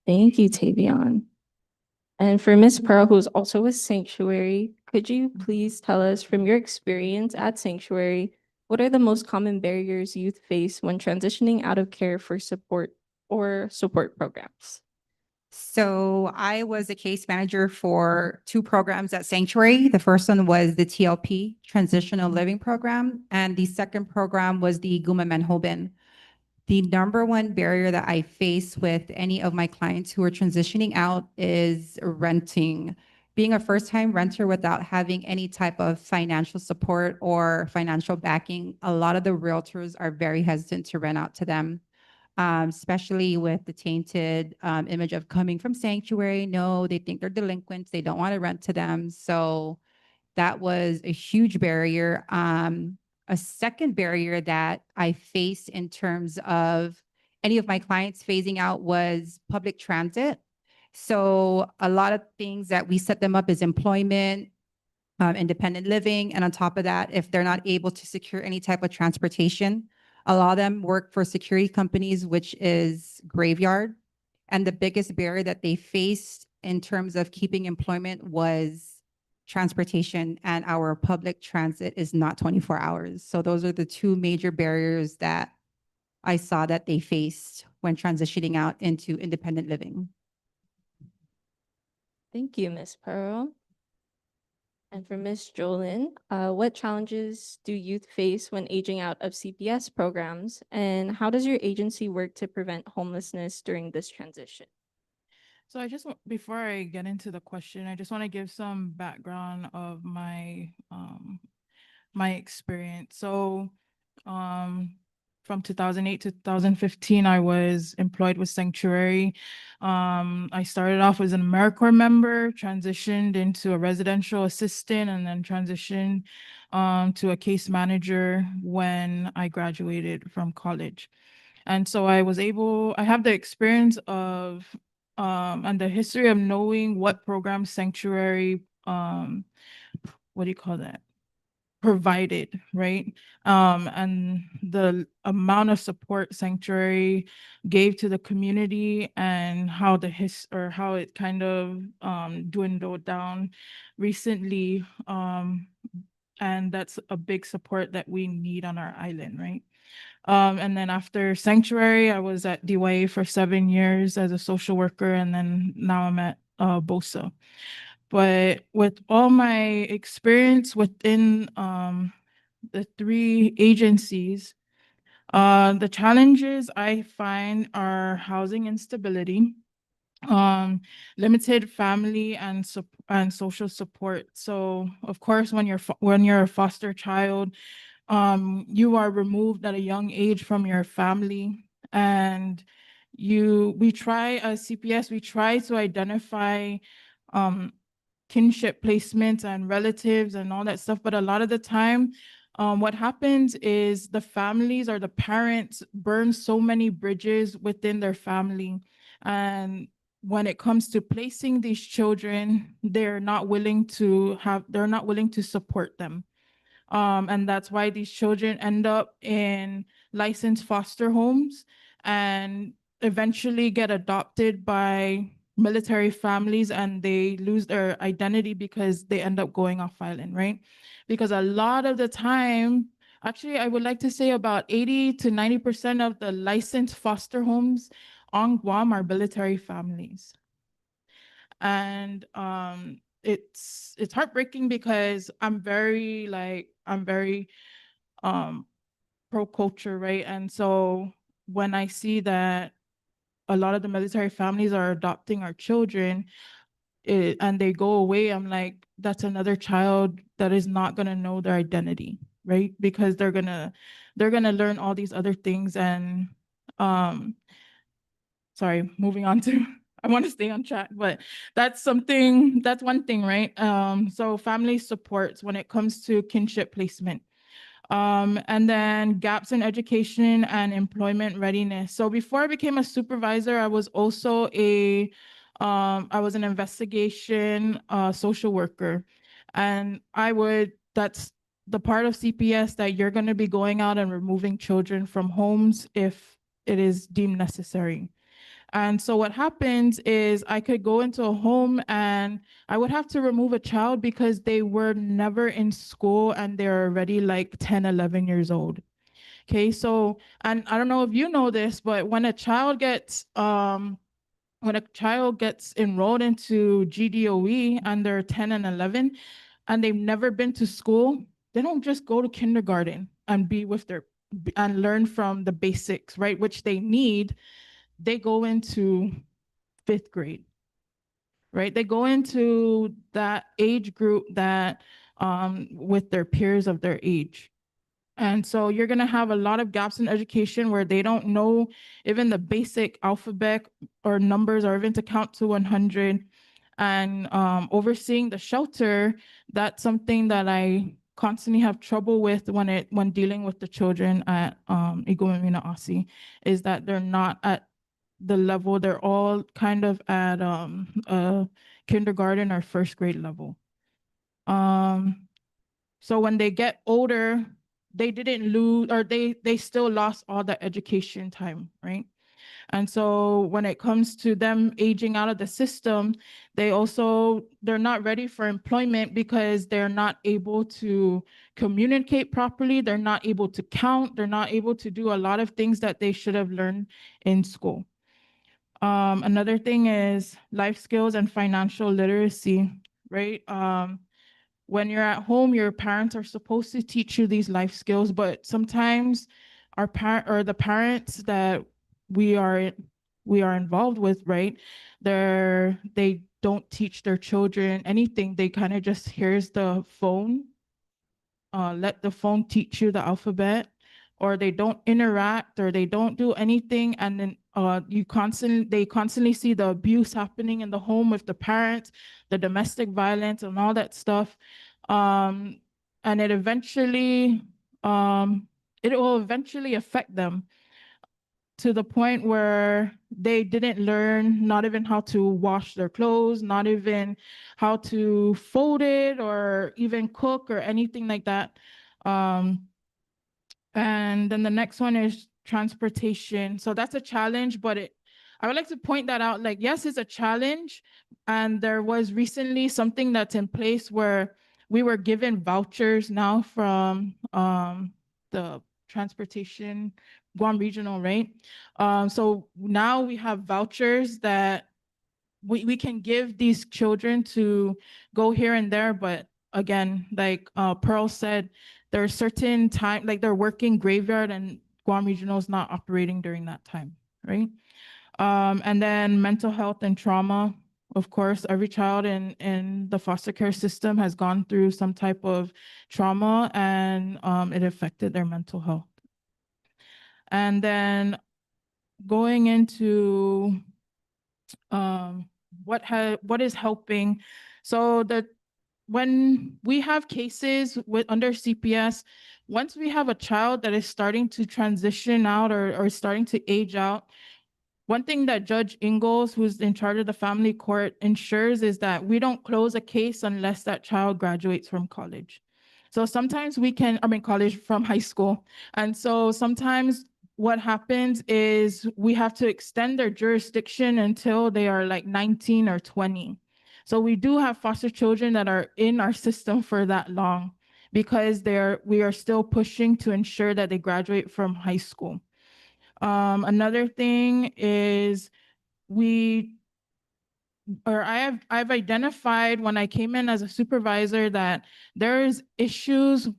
Thank you, Tavion. And for Miss Pearl, who's also with Sanctuary, could you please tell us from your experience at Sanctuary, what are the most common barriers youth face when transitioning out of care for support or support programs? So I was a case manager for two programs at Sanctuary. The first one was the TLP, Transitional Living Program, and the second program was the Guma Manhoben. The number one barrier that I face with any of my clients who are transitioning out is renting. Being a first-time renter without having any type of financial support or financial backing, a lot of the realtors are very hesitant to rent out to them, especially with the tainted image of coming from Sanctuary. No, they think they're delinquents. They don't want to rent to them. So that was a huge barrier. A second barrier that I faced in terms of any of my clients phasing out was public transit. So a lot of things that we set them up is employment, independent living. And on top of that, if they're not able to secure any type of transportation, a lot of them work for security companies, which is graveyard. And the biggest barrier that they faced in terms of keeping employment was transportation, and our public transit is not 24 hours. So those are the two major barriers that I saw that they faced when transitioning out into independent living. Thank you, Miss Pearl. And for Miss Jolin, what challenges do youth face when aging out of CPS programs? And how does your agency work to prevent homelessness during this transition? So before I get into the question, I just want to give some background of my experience. So, um, from 2008 to 2015, I was employed with Sanctuary. I started off as an AmeriCorps member, transitioned into a residential assistant, and then transitioned to a case manager when I graduated from college. And so I have the experience of and the history of knowing what program Sanctuary, what do you call that? Provided, right? And the amount of support Sanctuary gave to the community and how how it kind of dwindled down recently. And that's a big support that we need on our island, right? And then after Sanctuary, I was at DYA for 7 years as a social worker, and then now I'm at BOSA. But with all my experience within the three agencies, the challenges I find are housing instability, um, limited family and social support. So of course, when you're a foster child, you are removed at a young age from your family, and we try as CPS, we try to identify um kinship placements and relatives and all that stuff. But a lot of the time, what happens is the families or the parents burn so many bridges within their family. And when it comes to placing these children, they're not willing to support them. And that's why these children end up in licensed foster homes and eventually get adopted by military families, and they lose their identity because they end up going off island, right? Because a lot of the time, actually, I would like to say about 80 to 90% of the licensed foster homes on Guam are military families. And it's heartbreaking because I'm very um pro culture, right? And so when I see that a lot of the military families are adopting our children, and they go away, I'm like, that's another child that is not going to know their identity, right? Because they're going to learn all these other things. And um sorry, moving on to I want to stay on track, but that's one thing, right? So family supports when it comes to kinship placement. And then gaps in education and employment readiness. So before I became a supervisor, I was also I was an investigation social worker. And that's the part of CPS that you're going to be going out and removing children from homes if it is deemed necessary. And so what happens is I could go into a home and I would have to remove a child because they were never in school and they're already like 10, 11 years old. Okay, so, and I don't know if you know this, but when a child gets enrolled into GDOE and they're 10 and 11 and they've never been to school, they don't just go to kindergarten and be with their and learn from the basics, right? Which they need. They go into 5th grade, right? They go into that age group that with their peers of their age. And so you're going to have a lot of gaps in education where they don't know even the basic alphabet or numbers or even to count to 100. And overseeing the shelter, that's something that I constantly have trouble with when dealing with the children at Igumamina Asi, is that they're not at the level, they're all kind of at a kindergarten or 1st grade level. So when they get older, they didn't lose, or they still lost all the education time, right? And so when it comes to them aging out of the system, they're not ready for employment because they're not able to communicate properly. They're not able to count. They're not able to do a lot of things that they should have learned in school. Another thing is life skills and financial literacy, right? When you're at home, your parents are supposed to teach you these life skills, but sometimes the parents that we are involved with, right? They don't teach their children anything. They kind of just here's the phone, let the phone teach you the alphabet, or they don't interact or they don't do anything, and then they constantly see the abuse happening in the home with the parents, the domestic violence and all that stuff. And it will eventually affect them to the point where they didn't learn not even how to wash their clothes, not even how to fold it or even cook or anything like that. And then the next one is transportation. So that's a challenge, but I would like to point that out. Like, yes, it's a challenge. And there was recently something that's in place where we were given vouchers now from the transportation, Guam Regional, right? So now we have vouchers that we can give these children to go here and there, but again, like Pearl said, there are certain time, like they're working graveyard and Guam Regional is not operating during that time, right? And then mental health and trauma. Of course, every child in the foster care system has gone through some type of trauma and it affected their mental health. And then going into what is helping. So when we have cases under CPS, once we have a child that is starting to transition out or starting to age out, one thing that Judge Ingalls, who's in charge of the family court, ensures is that we don't close a case unless that child graduates from college. So sometimes college from high school. And so sometimes what happens is we have to extend their jurisdiction until they are like 19 or 20. So we do have foster children that are in our system for that long because we are still pushing to ensure that they graduate from high school. Another thing is I've identified when I came in as a supervisor that there's issues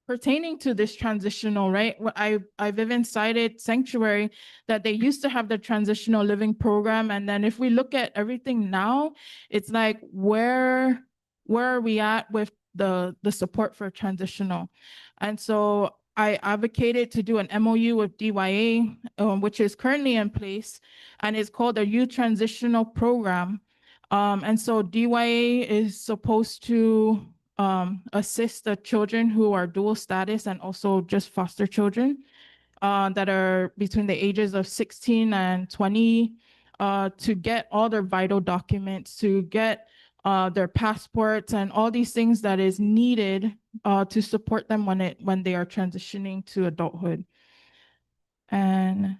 pertaining to this transitional, right? I've even cited Sanctuary that they used to have the transitional living program. And then if we look at everything now, it's like, where are we at with the support for transitional? And so I advocated to do an MOU with DYA, which is currently in place, and it's called the Youth Transitional Program. And so DYA is supposed to assist the children who are dual status and also just foster children that are between the ages of 16 and 20 to get all their vital documents, to get their passports and all these things that is needed to support them when they are transitioning to adulthood. And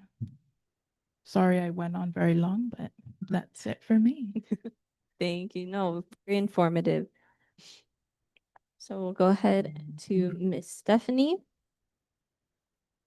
Sorry I went on very long, but that's it for me. Thank you. No, very informative. So we'll go ahead to Miss Stephanie.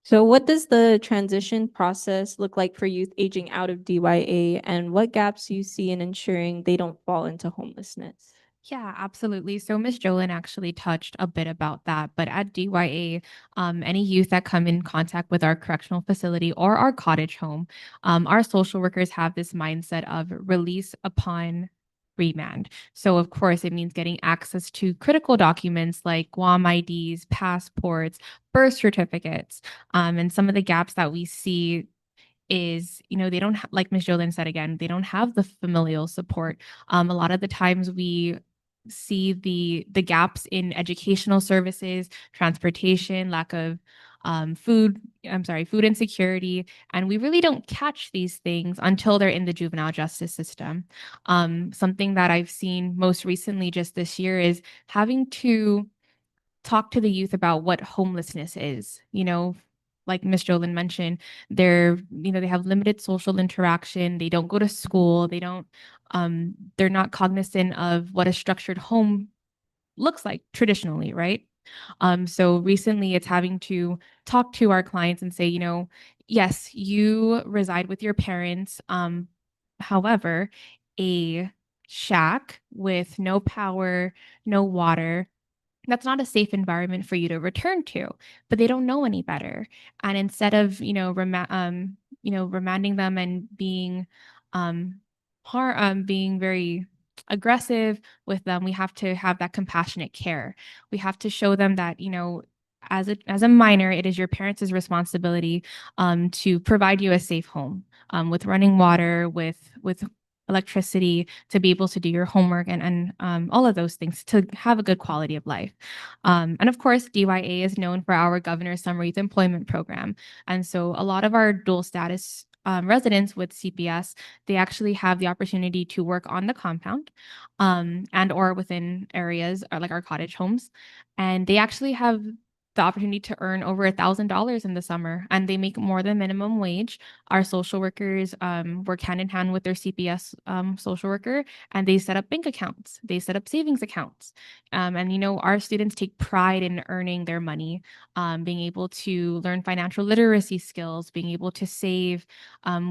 So what does the transition process look like for youth aging out of DYA, and what gaps do you see in ensuring they don't fall into homelessness? Yeah, absolutely. So Ms. Jolin actually touched a bit about that, but at DYA, any youth that come in contact with our correctional facility or our cottage home, our social workers have this mindset of release upon remand. So of course, it means getting access to critical documents like Guam IDs, passports, birth certificates, and some of the gaps that we see is, they don't like Ms. Jolin said again, they don't have the familial support. A lot of the times we see the gaps in educational services, transportation, lack of food insecurity, and we really don't catch these things until they're in the juvenile justice system. Something that I've seen most recently just this year is having to talk to the youth about what homelessness is. Like Miss Jolin mentioned, they have limited social interaction. They don't go to school. They're not cognizant of what a structured home looks like traditionally, right? So recently it's having to talk to our clients and say, yes, you reside with your parents. However, a shack with no power, no water, that's not a safe environment for you to return to, but they don't know any better. And instead of, remanding them and um, being very aggressive with them, we have to have that compassionate care. We have to show them that, as a minor, it is your parents' responsibility to provide you a safe home with running water, with electricity, to be able to do your homework and all of those things to have a good quality of life. And of course, DYA is known for our Governor's Summer Youth Employment Program. And so a lot of our dual status residents with CPS, they actually have the opportunity to work on the compound and or within areas like our cottage homes. And they actually have the opportunity to earn over $1,000 in the summer, and they make more than minimum wage. Our social workers work hand in hand with their CPS social worker, and they set up bank accounts. They set up savings accounts. And, our students take pride in earning their money, being able to learn financial literacy skills, being able to save.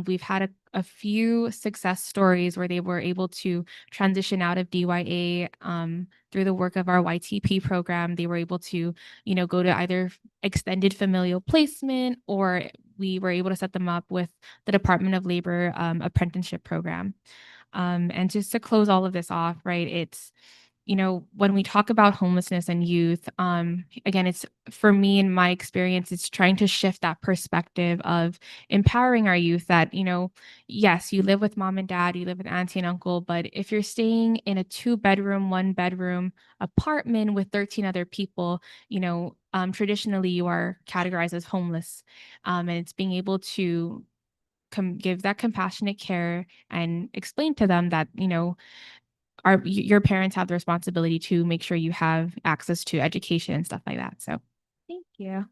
We've had a few success stories where they were able to transition out of DYA through the work of our YTP program. They were able to, go to either extended familial placement, or we were able to set them up with the Department of Labor apprenticeship program. And just to close all of this off, right, it's, when we talk about homelessness and youth, again, it's, for me, in my experience, it's trying to shift that perspective of empowering our youth that, yes, you live with mom and dad, you live with auntie and uncle, but if you're staying in a 2-bedroom, 1-bedroom apartment with 13 other people, traditionally you are categorized as homeless. And it's being able to give that compassionate care and explain to them that, your parents have the responsibility to make sure you have access to education and stuff like that. So thank you.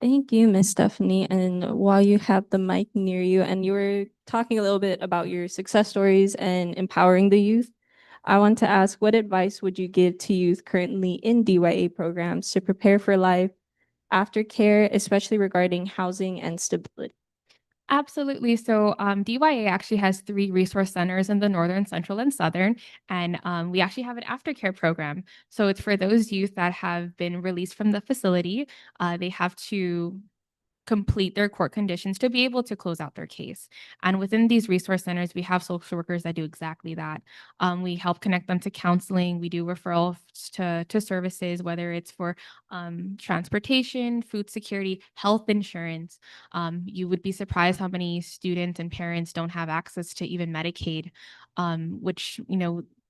Thank you, Miss Stephanie. And while you have the mic near you and you were talking a little bit about your success stories and empowering the youth, I want to ask, what advice would you give to youth currently in DYA programs to prepare for life after care, especially regarding housing and stability? Absolutely. So DYA actually has 3 resource centers in the Northern, Central, and Southern. And we actually have an aftercare program. So it's for those youth that have been released from the facility. They have to complete their court conditions to be able to close out their case. And within these resource centers, we have social workers that do exactly that. We help connect them to counseling. We do referrals to services, whether it's for transportation, food security, health insurance. You would be surprised how many students and parents don't have access to even Medicaid, which,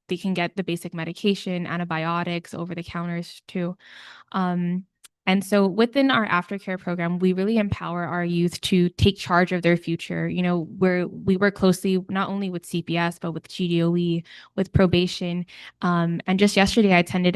they can get the basic medication, antibiotics, over the counters too. And so within our aftercare program, we really empower our youth to take charge of their future. We work closely not only with CPS, but with GDOE, with probation. And just yesterday, I attended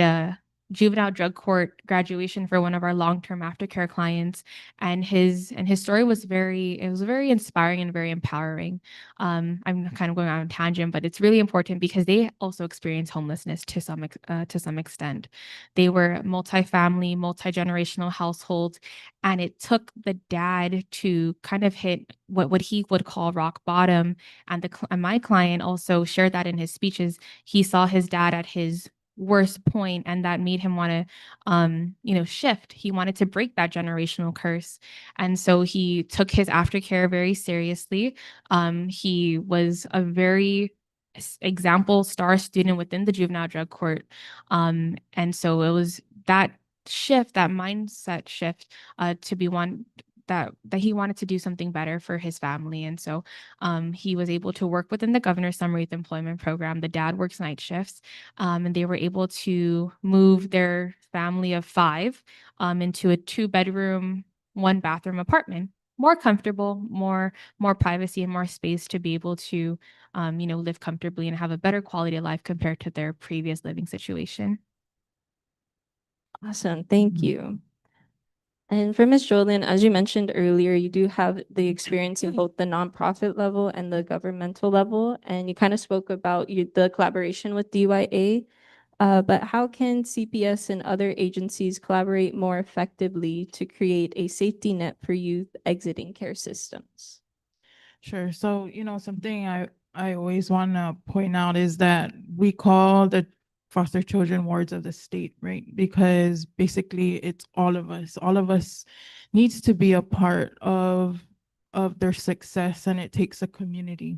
juvenile drug court graduation for one of our long-term aftercare clients, and his story was very inspiring and very empowering. I'm kind of going on a tangent, but it's really important because they also experienced homelessness to some extent. They were multi-family, multi-generational households, and it took the dad to kind of hit what he would call rock bottom. And my client also shared that in his speeches. He saw his dad at his worst point, and that made him want to shift. He wanted to break that generational curse, and so he took his aftercare very seriously. He was a very example star student within the juvenile drug court, and so it was that shift, that mindset shift, to be one that he wanted to do something better for his family. And so he was able to work within the governor's summer youth employment program. The dad works night shifts, and they were able to move their family of 5 into a 2-bedroom, 1-bathroom apartment. More comfortable, more privacy and more space to be able to live comfortably and have a better quality of life compared to their previous living situation. Awesome. Thank you. And for Ms. Jolin, as you mentioned earlier, you do have the experience in both the nonprofit level and the governmental level, and you kind of spoke about the collaboration with DYA. But how can CPS and other agencies collaborate more effectively to create a safety net for youth exiting care systems? Sure. So, something I always want to point out is that we call the foster children wards of the state, right? Because basically it's all of us. All of us needs to be a part of their success, and it takes a community.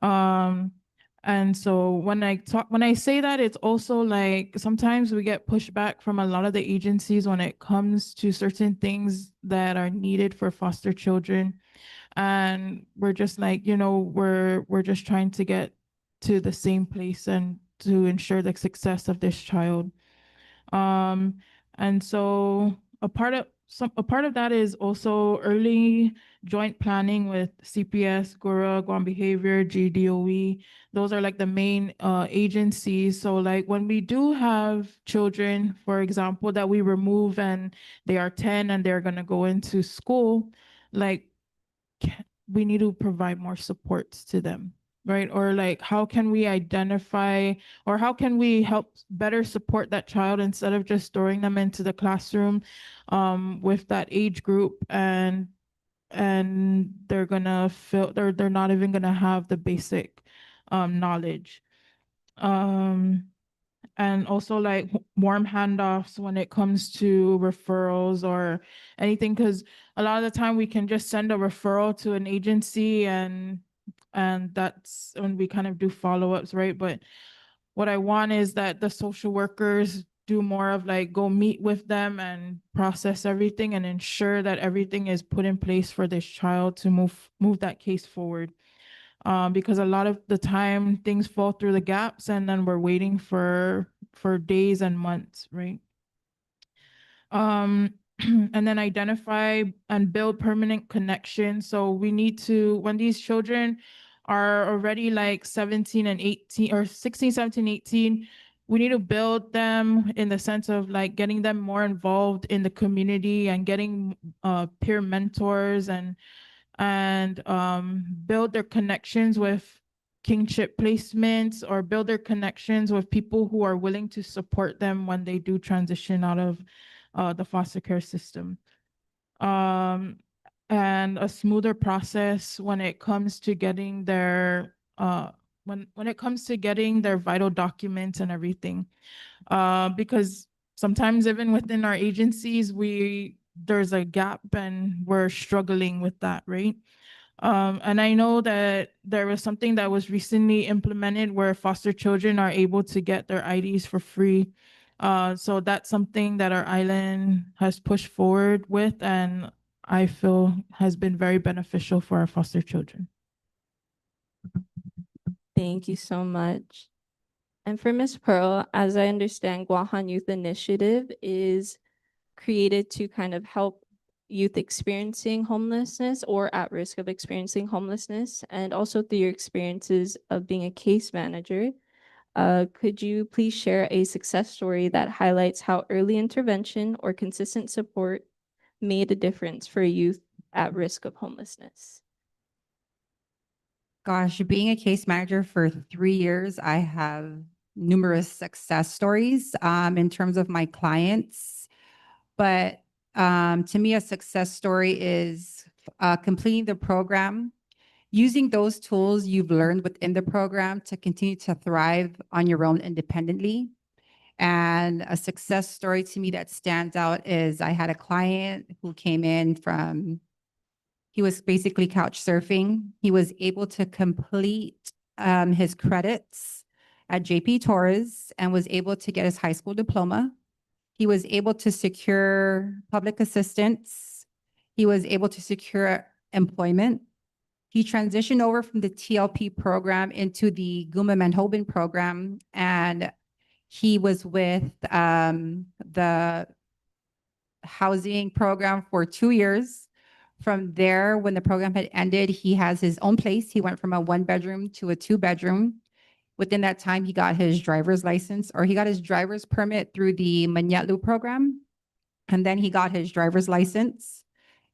And so when I say that, it's also like sometimes we get pushback from a lot of the agencies when it comes to certain things that are needed for foster children. And we're just like, we're just trying to get to the same place and to ensure the success of this child. And so a part of that is also early joint planning with CPS, GURA, Guam Behavior, GDOE. Those are like the main agencies. So like when we do have children, for example, that we remove and they are 10 and they're gonna go into school, like we need to provide more supports to them, right? Or like, how can we identify, or how can we help better support that child instead of just throwing them into the classroom with that age group, and they're gonna feel they're not even gonna have the basic knowledge. And also like warm handoffs when it comes to referrals or anything, because a lot of the time we can just send a referral to an agency, and that's when we kind of do follow-ups, right? But what I want is that the social workers do more of like go meet with them and process everything and ensure that everything is put in place for this child to move that case forward. Because a lot of the time things fall through the gaps, and then we're waiting for days and months, right? And then identify and build permanent connections. So we need to, when these children are already like 17 and 18 or 16, 17, 18, we need to build them in the sense of like getting them more involved in the community and getting peer mentors, and build their connections with kingship placements, or build their connections with people who are willing to support them when they do transition out of the foster care system. And a smoother process when it comes to getting their when it comes to getting their vital documents and everything. Because sometimes even within our agencies, there's a gap and we're struggling with that, right? And I know that there was something that was recently implemented where foster children are able to get their IDs for free. So that's something that our island has pushed forward with, and I feel has been very beneficial for our foster children. Thank you so much. And for Ms. Pearl, as I understand, Guahan Youth Initiative is created to kind of help youth experiencing homelessness or at risk of experiencing homelessness, and also through your experiences of being a case manager. Could you please share a success story that highlights how early intervention or consistent support made a difference for youth at risk of homelessness? Gosh, being a case manager for 3 years, I have numerous success stories in terms of my clients. But to me, a success story is completing the program, using those tools you've learned within the program to continue to thrive on your own independently. And a success story to me that stands out is I had a client who came in from, he was basically couch surfing. He was able to complete his credits at JP Torres and was able to get his high school diploma. He was able to secure public assistance. He was able to secure employment. He transitioned over from the TLP program into the Guma Manhoban program, and he was with the housing program for 2 years. From there, when the program had ended, he has his own place. He went from a 1-bedroom to a 2-bedroom. Within that time, he got his driver's license, or he got his driver's permit through the Manyatlu program. And then he got his driver's license.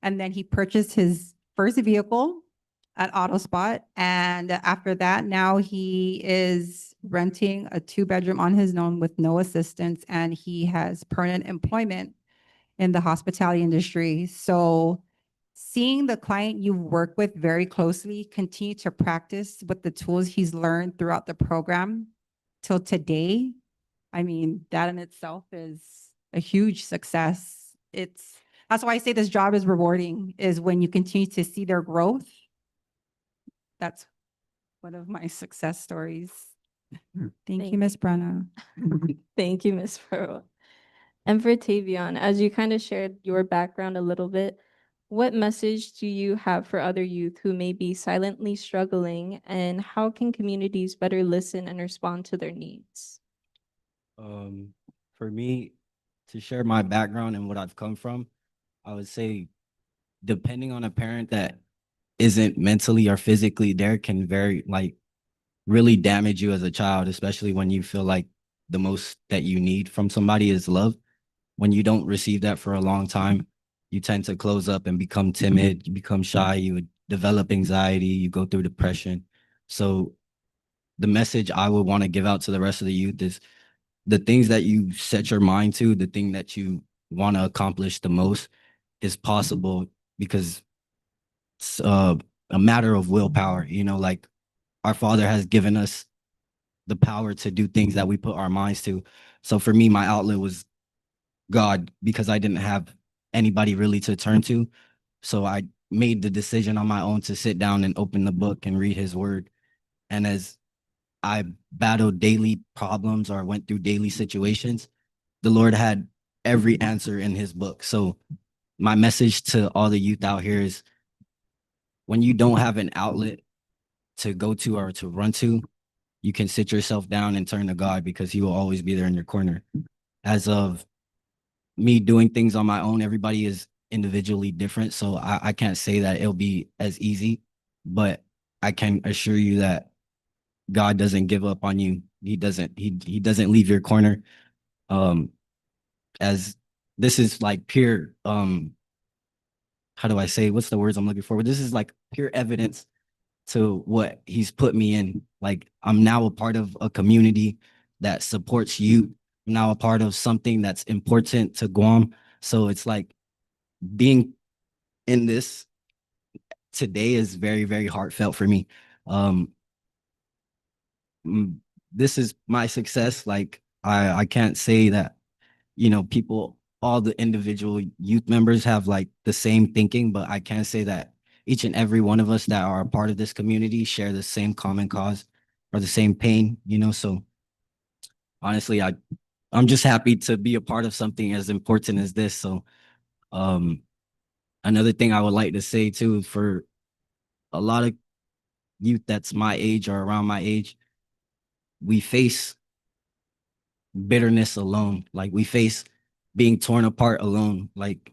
And then he purchased his first vehicle at AutoSpot. And after that, now he is renting a 2-bedroom on his own with no assistance. And he has permanent employment in the hospitality industry. So seeing the client you work with very closely continue to practice with the tools he's learned throughout the program till today, I mean, that in itself is a huge success. That's why I say this job is rewarding, is when you continue to see their growth. That's one of my success stories. Thank you, Ms. Brenna. Thank you, Ms. Furrow. And for Tavion, as you kind of shared your background a little bit, what message do you have for other youth who may be silently struggling, and how can communities better listen and respond to their needs? For me, to share my background and what I've come from, I would say depending on a parent that isn't mentally or physically there can really damage you as a child, especially when you feel like the most that you need from somebody is love. When you don't receive that for a long time, you tend to close up and become timid, you become shy, you would develop anxiety, you go through depression. So the message I would want to give out to the rest of the youth is the things that you set your mind to, the thing that you want to accomplish the most is possible, because it's a matter of willpower. Like our Father has given us the power to do things that we put our minds to. So for me, my outlet was God, because I didn't have anybody really to turn to. So I made the decision on my own to sit down and open the book and read his word. And as I battled daily problems or went through daily situations, the Lord had every answer in his book. So my message to all the youth out here is, when you don't have an outlet to go to or to run to, you can sit yourself down and turn to God, because he will always be there in your corner. As of me doing things on my own, everybody is individually different. So I can't say that it'll be as easy, but I can assure you that God doesn't give up on you. He doesn't leave your corner. As this is like pure, how do I say, what's the words I'm looking for? This is like pure evidence to what he's put me in. Like, I'm now a part of a community that supports you. I'm now a part of something that's important to Guam. So it's like being in this today is very, very heartfelt for me. This is my success. Like, I can't say that, people, all the individual youth members have like the same thinking, but I can say that each and every one of us that are a part of this community share the same common cause or the same pain, so honestly, I'm just happy to be a part of something as important as this. So another thing I would like to say too, for a lot of youth that's my age or around my age, we face bitterness alone. Like, we face being torn apart alone. Like,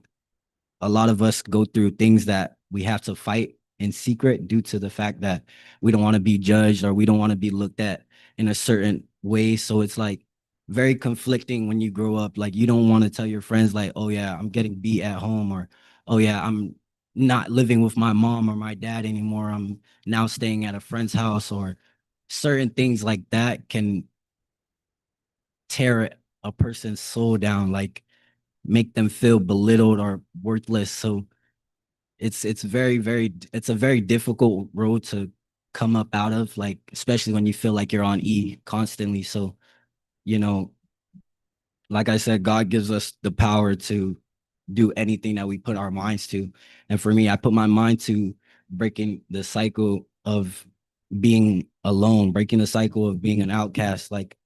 a lot of us go through things that we have to fight in secret due to the fact that we don't want to be judged, or we don't want to be looked at in a certain ways. So it's like very conflicting when you grow up. Like you don't want to tell your friends like, oh yeah, I'm getting beat at home, or oh yeah, I'm not living with my mom or my dad anymore. I'm now staying at a friend's house, or certain things like that can tear a person's soul down, like make them feel belittled or worthless. So it's it's a very difficult road to come up out of, like especially when you feel like you're on E constantly. So, you know, like I said, God gives us the power to do anything that we put our minds to. And for me, I put my mind to breaking the cycle of being alone, breaking the cycle of being an outcast. Like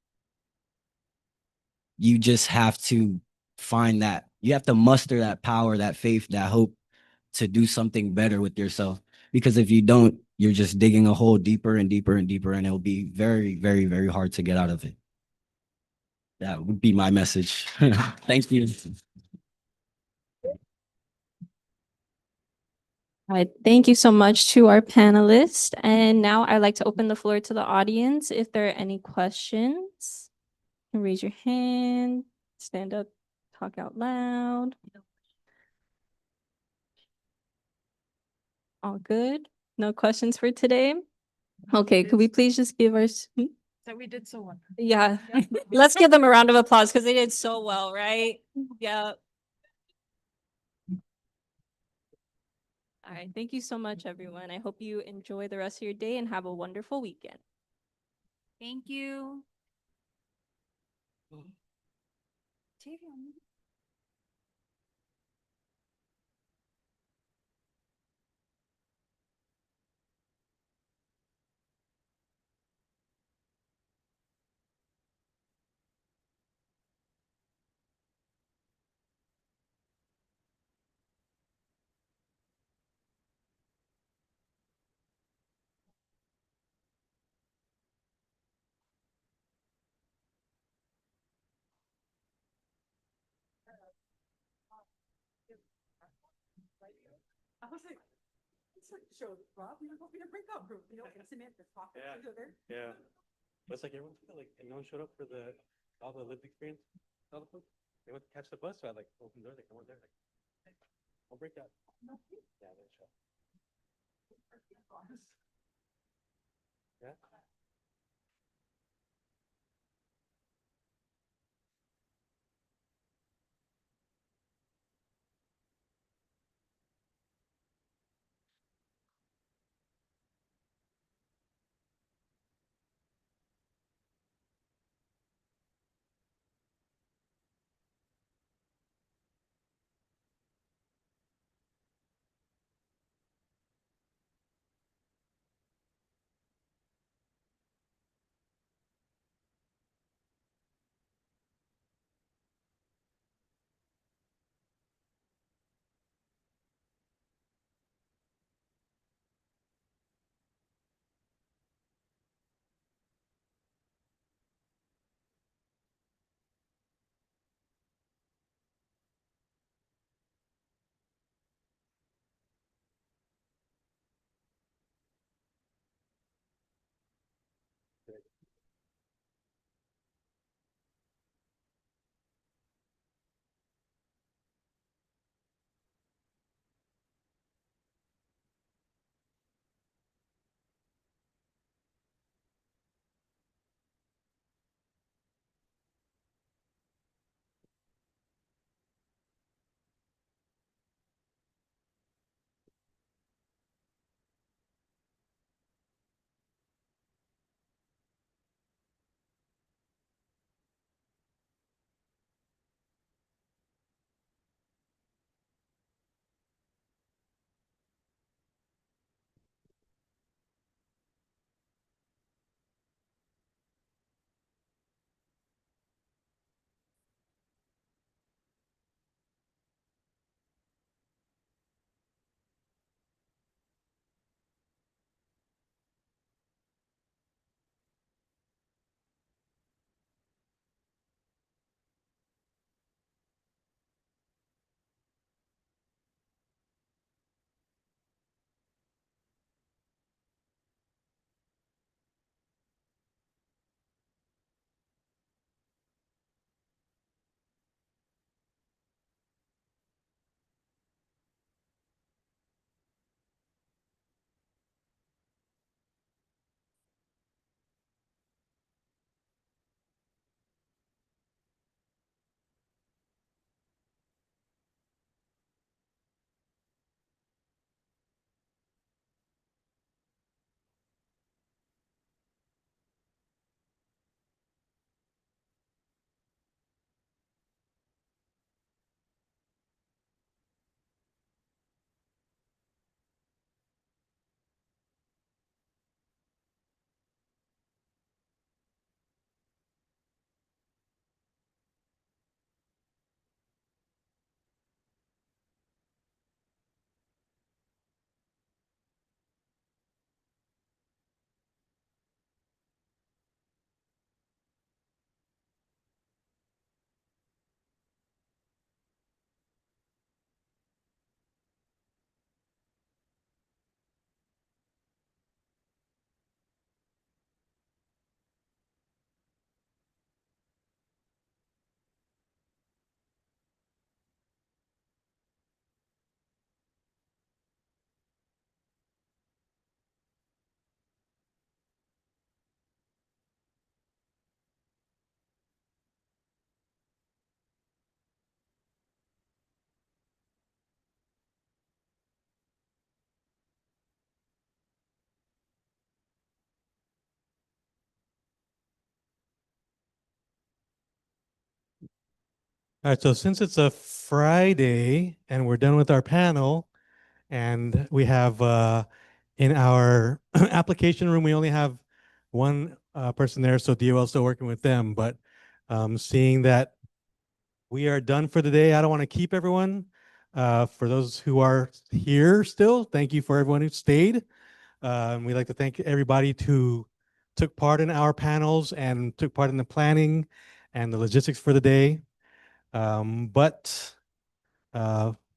you just have to find that, you have to muster that power, that faith, that hope to do something better with yourself. Because if you don't, you're just digging a hole deeper and deeper and deeper, and it'll be very hard to get out of it. That would be my message. Thank you. All right, thank you so much to our panelists. And now I'd like to open the floor to the audience. If there are any questions, you can raise your hand, stand up, talk out loud. All good? No questions for today? Okay, could we please just give our, That we did so well. yeah, let's give them a round of applause because they did so well, right? Yeah. All right, thank you so much, everyone. I hope you enjoy the rest of your day and have a wonderful weekend. Thank you. I was like, it's like show Rob, we were hoping to break up group, and Samantha talking Yeah. together. Yeah. But it's like everyone like and no one showed up for the all the lived experience. All the folks. They went to catch the bus, so I like opened the door, like, come on there, like, hey, I'll break up. Yeah, they show. Yeah. All right, so since it's a Friday and we're done with our panel, and we have in our application room, we only have one person there, so DOL is still working with them. But seeing that we are done for the day, I don't want to keep everyone. For those who are here still, thank you for everyone who stayed. We'd like to thank everybody who took part in our panels and took part in the planning and the logistics for the day. But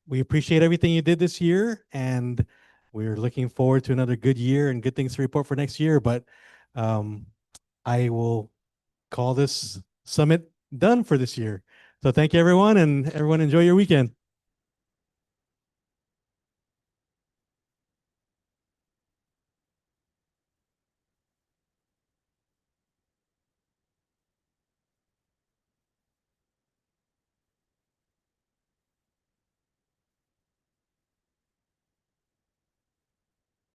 we appreciate everything you did this year, and we're looking forward to another good year and good things to report for next year. But I will call this summit done for this year. So thank you, everyone, and everyone enjoy your weekend.